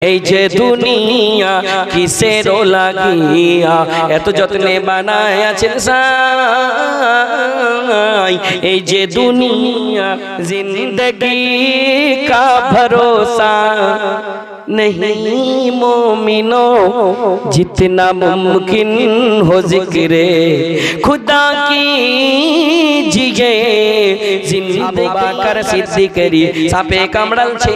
এই যে দুনিয়া কিসের লাগিয়া এত যত্নে বানায় আছেন সাই। এই যে দুনিয়া জিন্দগি কা ভরসা नहीं मोमिनो जितना मुमकिन हो जिक्रे खुदा की जिगे जिंदगी बाकर सिद्दीकेरी सापे कामড়ালছে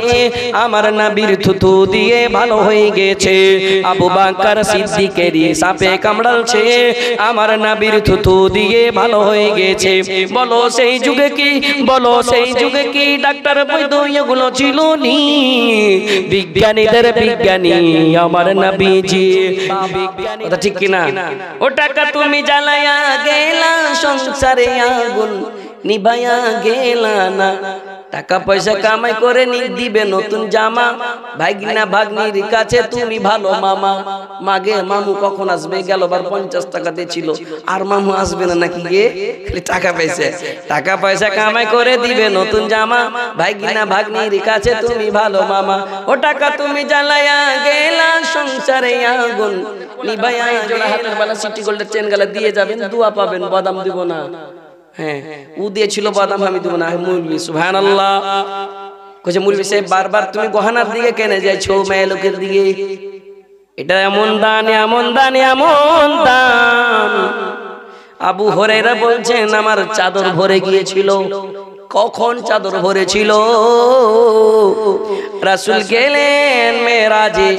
আমার নবীর থুতু দিয়ে ভালো হয়ে গেছে। আবু বকর সিদ্দিকেরি সাপে কামড়ালছে আমার নবীর থুতু দিয়ে ভালো হয়ে গেছে। বলো সেই যুগে কি, বলো সেই যুগে কি ডাক্তার বৈদ্য এগুলো ছিল নি? বিজ্ঞানীদের বিজ্ঞানী আমার নবীজি। কথা ঠিক কিনা? ও টাকা তুমি জ্বালায়া গেলা সংসারে আগুন নিভায়া গেলা না। টাকা পয়সা কামাই করে দিবে নতুন জামা, ভাগিনা ভাগ্নির কাছে তুমি ভালো মামা। মাগে মামু কখন আসবে? গেলবার 50 টাকা দিয়েছিল, আর মামু আসবে না নাকি? গে টাকা পয়সা, টাকা পয়সা কামাই করে দিবে নতুন জামা, ভাগিনা ভাগ্নির কাছে তুমি ভালো মামা। ও টাকা তুমি জ্বালায়া গেলা সংসারে আগুন নিভায়া গেলা। হাতের বালা সিটি গোল্ডের চেন গালা দিয়ে যাবেন, দোয়া পাবেন, বাদাম দিব না। হ্যাঁ, ও দিয়েছিল বাদাম, আমি দেবো না। মুরগি সুবহানাল্লাহ কইছে মুরগি সাহেব বারবার তুমি গহনার দিকে কেনে যাইছো, মেয়ে লোকের দিকে? এটা এমন দান, এমন দান, এমন দান। আবু হুরায়রা বলছেন আমার চাদর ভরে গিয়েছিল। কখন চাদর ভরেছিল? রাসূল গেলেন মেরাজে,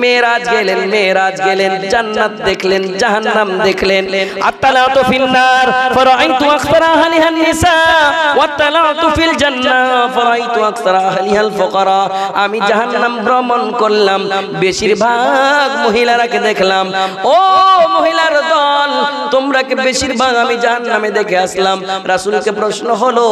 মেরাজ গেলেন, মেরাজ গেলেন, জান্নাত দেখলেন, জাহান্নাম দেখলেন। আত্তালাতু ফিন্নার ফারাআইতু আকসারা আহলিহান নিসা ওয়াত্তালাতু ফিল জান্নাহ ফারাআইতু আকসারা আহলিহাল ফুকারা। আমি জাহান্নাম ভ্রমণ করলাম, বেশিরভাগ মহিলারাকে দেখলাম। ও মহিলার দল, তোমরাকে বেশিরভাগ আমি জাহান্নামে দেখে আসলাম। রাসূলকে প্রশ্ন হলো,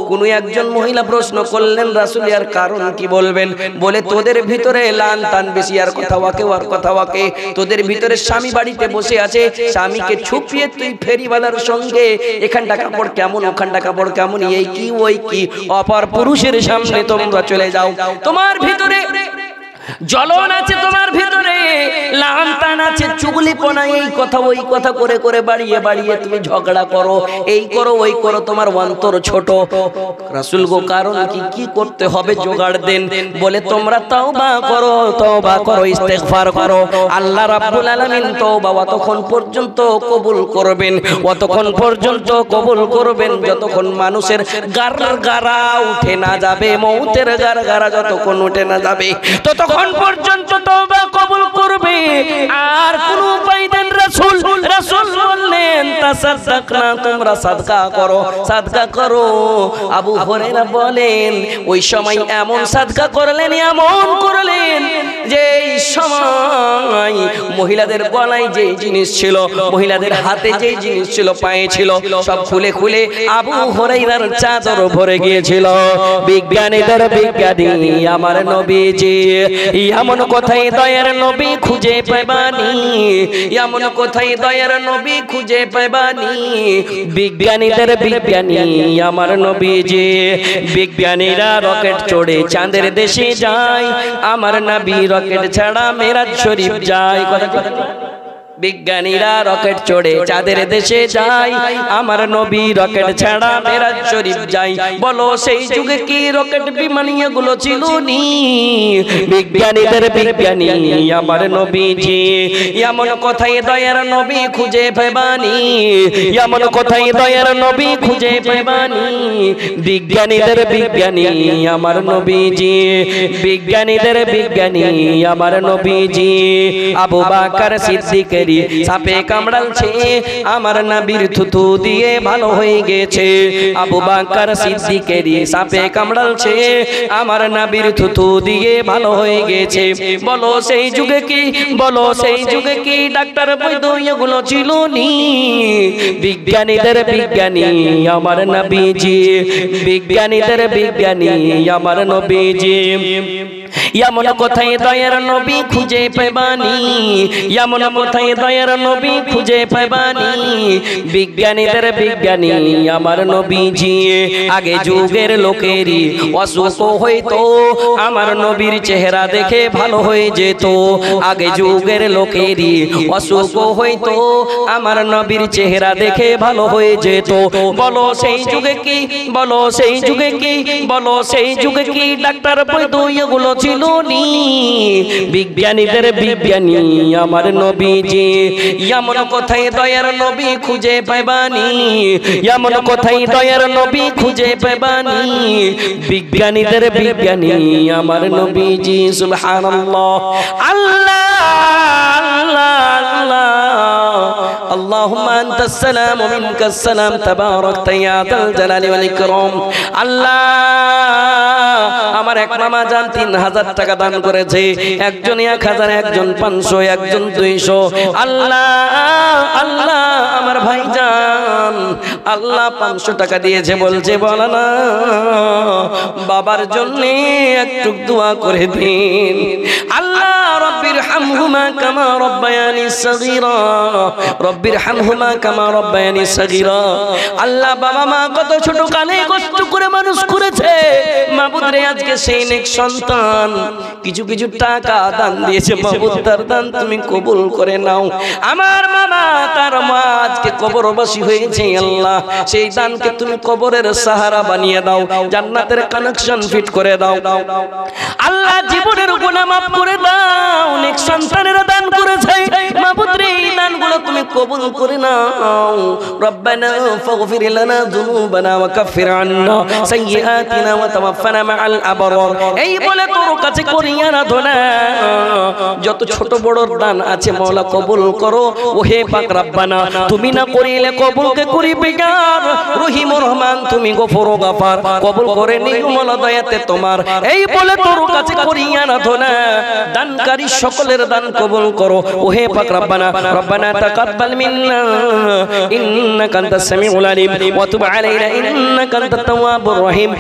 কোন একজন মহিলা প্রশ্ন করলেন, রাসূল এর কারণ কি বলবেন? বলে তোদের ভিতরে লান তান বেশি, আর কথা ওয়াকে, আর কথা ওয়াকে। তোদের ভিতরে স্বামী বাড়িতে বসে আছে, স্বামীকে ছুপিয়ে তুই ফেরিওয়ালার সঙ্গে এখানটা কাপড় কেমন, ওখানটা কাপড় কেমন, এই কি ওই কি, অপর পুরুষের সামনে তোমরা চলে যাও। তোমার ভিতরে জ্বলন আছে, তোমার ভিতরে লানতান আছে, চুগলিপনা, এই কথা ওই কথা করে করে বাড়িয়ে বাড়িয়ে তুমি ঝগড়া করো, এই করো ওই করো, তোমার অন্তর ছোট। রাসূল গো কারণ কি, কি করতে হবে জোগাড় দেন? বলে তোমরা তওবা করো, তওবা করো, ইস্তেগফার করো। আল্লাহ রাব্বুল আলামিন তওবা অতক্ষণ পর্যন্ত কবুল করবেন, অতক্ষণ পর্যন্ত কবুল করবেন যতক্ষণ মানুষের গারগারা উঠে না যাবে, মউতের গারগারা যতক্ষণ উঠে না যাবে ততক্ষণ পর্যন্ত তওবা কবুল করবে। আর কোন উপায় দেন রাসূল? রাসূল বললেন তাসাদদাকনা, তোমরা সাদকা করো, সাদকা করো। আবু হুরায়রা বলেন ওই সময় এমন সাদকা করলেন, এমন করলেন যে এই সময় মহিলাদের গলায় যে জিনিস ছিল, মহিলাদের হাতে যে জিনিস ছিল, পায়ে ছিল, সব খুলে খুলে আবু হুরায়রার চাদর ভরে গিয়েছিল। বিজ্ঞানীদের বিজ্ঞানী আমার নবীজি, এমন কোথায় দয়ার নবী খুঁজে পাইবানি, এমন কোথায় দয়ার নবী খুঁজে পাইবানি। বিজ্ঞানীদের বিজ্ঞানী আমার নবীজি, বিজ্ঞানীরা রকেট চড়ে চাঁদের দেশে যায়, আমার নবী রকেট ছাড়া মেরাজ শরীফ যায়। বিজ্ঞানীরা রকেট চড়ে চাঁদের দেশে যায়, আমার নবী রকেট ছাড়া মেরাজ শরীফ যায়। বলো সেই যুগে কি রকেট বিমান এগুলো ছিল নি? বিজ্ঞানীদের বিজ্ঞানী আমার নবীজি, এমন কোথায় দয়ার নবী খুঁজে পাইবানি, এমন কোথায় দয়ার নবী খুঁজে পাইবানি। বিজ্ঞানীদের বিজ্ঞানী আমার নবীজি, বিজ্ঞানীদের বিজ্ঞানী আমার নবীজি। আবু বকর সিদ্দিকের সাপে কামড়ালছে আমার নবীর থুতু দিয়ে ভালো হয়ে গেছে। আবু বকর সিদ্দিকেরি সাপে কামড়ালছে আমার নবীর থুতু দিয়ে ভালো হয়ে গেছে। বলো সেই যুগে কি, বলো সেই যুগে কি ডাক্তার বৈদ্য এগুলো ছিল নি? বিজ্ঞানীদের বিজ্ঞানী আমার নবীজি, বিজ্ঞানীদের বিজ্ঞানী আমার নবীজি। এমন কোথায় দয়ার নবী খুঁজে পাইবানি, এমন কোথায় দয়ার নবী খুঁজে পাইবানি। বিজ্ঞানীদের বিজ্ঞানী আমার নবীজি, আগে যুগের লোকেরই অসুখ হইতো, আমার নবীর চেহারা দেখে ভালো হয়ে যেত। আগে যুগের লোকেরই অসুখ হইতো, আমার নবীর চেহারা দেখে ভালো হয়ে যেত। বলো সেই যুগে কি, বলো সেই যুগে কি, বলো সেই যুগে কি ডাক্তার বৈদ্য এগুলো ছিল নি। বিজ্ঞানীদের বিজ্ঞানী আমার নবীজি, এমন কোথায় দয়ার নবী খুঁজে পাইবানি, এমন কোথায় দয়ার নবী খুঁজে পাইবানি। বিজ্ঞানীদের বিজ্ঞানী আমার নবীজি। সুবহানাল্লাহ। আল্লাহ আল্লাহ اللهم أنت السلام ومنك السلام تباركت يا ذا الجلال والإكرام। আল্লাহ আমার এক মামা জান 3000 টাকা দান করেছে, একজন 1000, একজন 500, একজন 200। আল্লাহ আল্লাহ আমার ভাইজান আল্লাহ 500 টাকা দিয়েছে, বলছে বলা না বাবার জন্য একটু দোয়া করে দিন। আল্লাহ রব্বির হামহুমা কামা রব্বায়ানি সগীরা, রব্বির হামহুমা কামা রব্বায়ানি সগীরা। আল্লাহ বাবা মা কত ছোট কালে কষ্ট করে মানুষ করেছে, মাবুদ রে আজকে সেই নেক সন্তান কিছু কিছু টাকা দান দিয়েছে, মাবুদ তার দান তুমি কবুল করে নাও। আমার মামা তার মা আজকে কবরবাসী হয়েছে, আল্লাহ সেই দানকে তুমি কবরের সাহারা বানিয়ে দাও, জান্নাতের কানেকশন ফিট করে দাও। আল্লাহ জীবনের গুনাহ মাফ করে দাও, নেক সন্তানেরা দান করেছে, মাবুদ রে এই দানগুলো তুমি কবুল করে নাও। রব্বানা ফাগফির লানা যুনুবানা ওয়া কাফির আন্না সাইয়্যাতিনা ওয়া তাওয়াফানা মাআল আবরার। এই বলে তোর কাছে করি আরাধনা, যত ছোট বড় দান আছে মাওলা কবুল করো। ওহে পাক রব্বানা তুমি না করিলে কবুলকে করিবে কার? রহিম রহমান তুমি গফুর গাফার, কবুল করে নিও মাওলা দয়াতে তোমার। এই বলে তোর কাছে করি আরাধনা, দানকারী সকলের দান কবুল করো। ওহে পাক রব্বানা রব্বানা তাকাব্বাল মিন্না ইন্নাকা আনতাস সামিউল আলিম ওয়া তুব আলাইনা ইন্নাকা আনতাত তাওয়াবুর রহিম।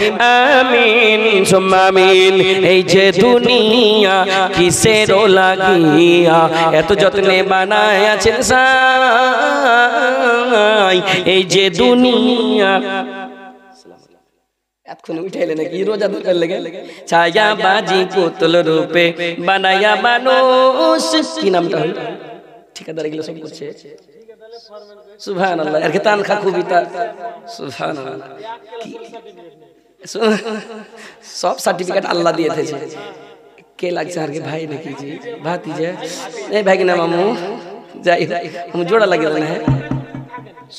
আমিন সুম্মা আমিন। এই যে দুনিয়া কিসের লাগিয়া এত যত্নে বানায় আছেন সাই, এই যে দুনিয়া এতক্ষণ উঠাইলে নাকি রোজা ধরে লেগে ছায়া বাজি পুতুল রূপে বানায়া মানুষ। কি নামটা হল? ঠিকাদার এগুলো সব করছে। সুবহানাল্লাহ। এর তান খা খুবই তার সুবহানাল্লাহ। সব সার্টিফিকেট আল্লাহ দিয়ে দিয়েছে। কে লাগছে আর কি ভাই নাকি জি ভাতিজা? এই ভাই কি না মামু যাই हम जोड़ा लगे ना है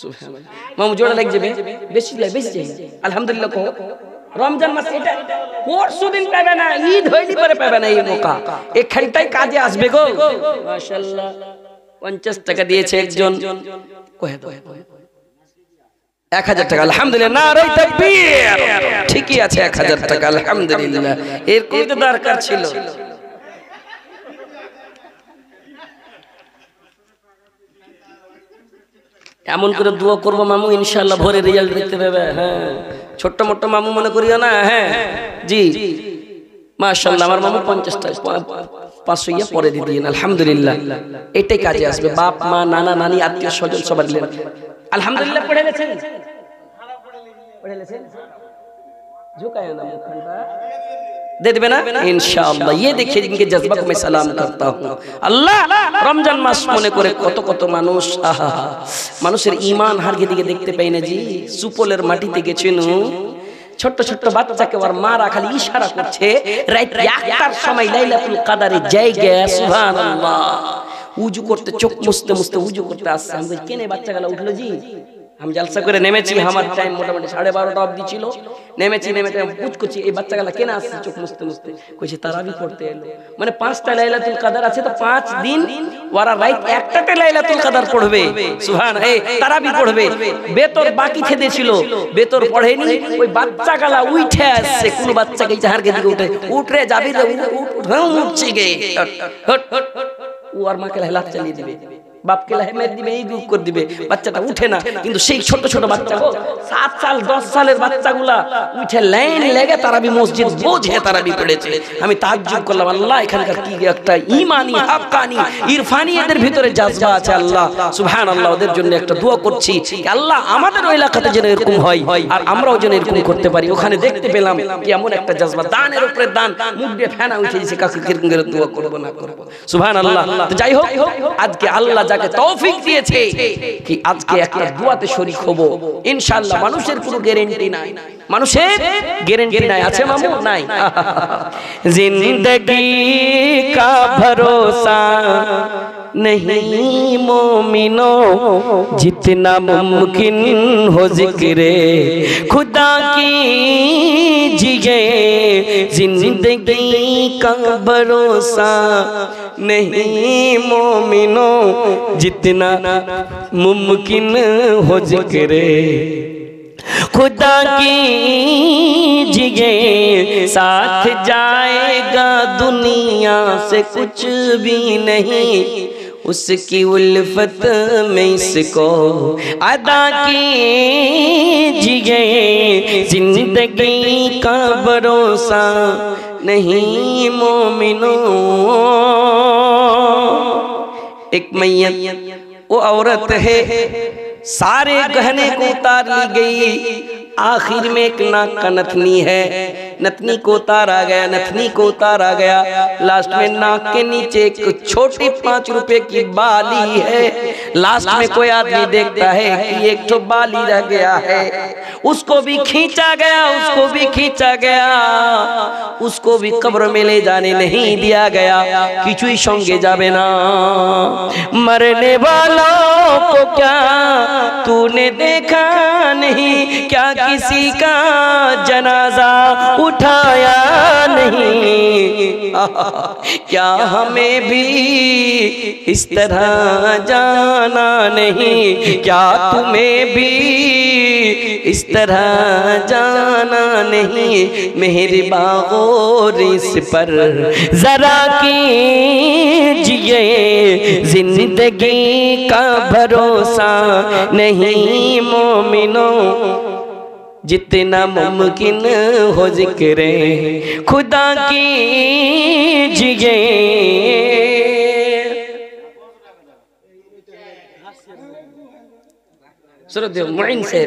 সুবহানাল্লাহ। মামু জোড়া লাগ যাবে, বেশি বেশি যাই আলহামদুলিল্লাহ। কো রমজান মাস এটা পরশু দিন পাবে না, ঈদ হইলি পরে পাবে না এই মৌকা। এখানটাই কাজে আসবে গো। মাশাআল্লাহ 50 টাকা দিয়েছে একজন, কহে দাও 1000 টাকা। আলহামদুলিল্লাহ নারে তাকবীর। ঠিকই আছে 1000 টাকা আলহামদুলিল্লাহ। এর কোন দরকার ছিল? এমন করে দোয়া করবো মামু ইনশাআল্লাহ ভোরে রেজাল্ট দেখতে পাবে। হ্যাঁ ছোট্ট মোট্ট মামু মনে করিও না। হ্যাঁ জি মাশাআল্লাহ আমার মামু 50 টাকা 500 ইয়া পরে দিয়ে দিন আলহামদুলিল্লাহ। এটাই কাজে আসবে। বাপ মা নানা নানি আত্মীয় স্বজন সবার দিলেন আলহামদুলিল্লাহ। পড়ে গেছেন পড়ে গেছেন झुकाया ना मुखंडा दे देबे ना इंशाअल्लाह। ये देखिए इनके जज्बा को मैं सलाम करता हूँ। अल्लाह रमजान मास मने करे कत कत मानुष आहा मानुषের ঈমান হারগে দিকে দেখতে পাই না জি। সুপলের মাটিতে গেছেন ছোট ছোট বাচ্চাকে ওর মারা খালি ইশারা করছে রাত 1টার সময় লাইলাতুল কদরে জায়গা। সুবহানাল্লাহ। উজু করতে চোখ মুছতে মুছতে উজু করতে আসছে। আমি বলি কেনে বাচ্চাগুলো উঠলো জি? हम जलसा করে নেমেছি, আমার টাইম মোটামুটি 12:30 অবধি ছিল। নেমেছি নেমেতে পুছ করছি এই বাচ্চাগুলো কেন আসছে চোখ মুছতে মুছতে? কইছে তারাবি পড়তে এলো। মানে 5টা লাইলাতুল কদর আছে তো 5 দিন ওরা রাত 1টাতে লাইলাতুল কদর পড়বে। সুবহান এই তারাবি পড়বে। বেতর বাকি খেতে ছিল, বেতর পড়েনি। ওই বাচ্চাগুলো উঠে আসছে। কোন বাচ্চাকে জাহারকে দিকে উঠে যাবি রে উঠছে গে ও আর মাকে হেলাত চালিয়ে দিবে। বাপকে লাহে মেরে দিবে, এই রূপ করে দিবে, বাচ্চাটা উঠে না। কিন্তু সেই ছোট ছোট বাচ্চা 7 সাল 10 সালের বাচ্চাগুলা উঠে লাইন লেগে তারাবি মসজিদ বোঝে তারাবি পড়েছে। আমি তাজ্জুব করলাম, আল্লাহ এখানকার কি একটা ঈমানি হাক্কানি ইরফানি এদের ভিতরে জাযবা আছে। আল্লাহ সুবহানাল্লাহ, ওদের জন্য একটা দোয়া করছি, আল্লাহ আমাদের ওই এলাকাতে যেন এরকম হয় আর আমরাও যেন এরকম করতে পারি। ওখানে দেখতে পেলাম কি এমন একটা জাযবা, দানের উপরে দান, মুখ দিয়ে ফেনা উঠে দিয়েছে, কাকে কিরকম করে দোয়া করব না করব। সুবহানাল্লাহ। তো যাই হোক, আজকে আল্লাহ যাকে তৌফিক দিয়েছে কি আজকে একটা দোয়াতে শরীক হব ইনশাআল্লাহ। মানুষের কোনো গ্যারান্টি নাই, মানুষের গ্যারান্টি নাই, আছে মামু? নাই। জিंदगी का भरोसा नहीं मोमिनो, जितना मुमकिन हो जिक्रे खुदा की जिए। जिंदगी का भरोसा नहीं मोमिनो, जितना मुमकिन हो जिक्रे खुदा की जिए। साथ जाएगा दुनिया से कुछ भी नहीं, उसकी उल्फत में इसको अदा कीजिए। जिंदगी का भरोसा नहीं मोमिनो। एक मैयत वो औरत है, सारे गहने को उतार ली गई, आखिर में एक नाक का नथनी है, नथनी को उतारा गया, नथनी को उतारा गया, लास्ट में नाक के नीचे एक छोटी 5 रुपए की बाली है। लास्ट में कोई आदमी देखता है कि एक तो बाली रह गया है, उसको भी खींचा गया, उसको भी खींचा गया, उसको भी कब्र में ले जाने नहीं दिया गया, किचुई संगे जाबे ना। मरने वालों को क्या तूने देखा नहीं, क्या किसी का जनाजा उठाया नहीं, क्या हमें भी इस तरह जाना नहीं, क्या तुम्हें भी इस तरह जाना नहीं। मेहरबान गौर इस पर जरा कीजिए, जिंदगी का भरोसा नहीं मोमिनो, जितना मुमकिन हो जिक्रे खुदा कीजिए। सुनो मुइन से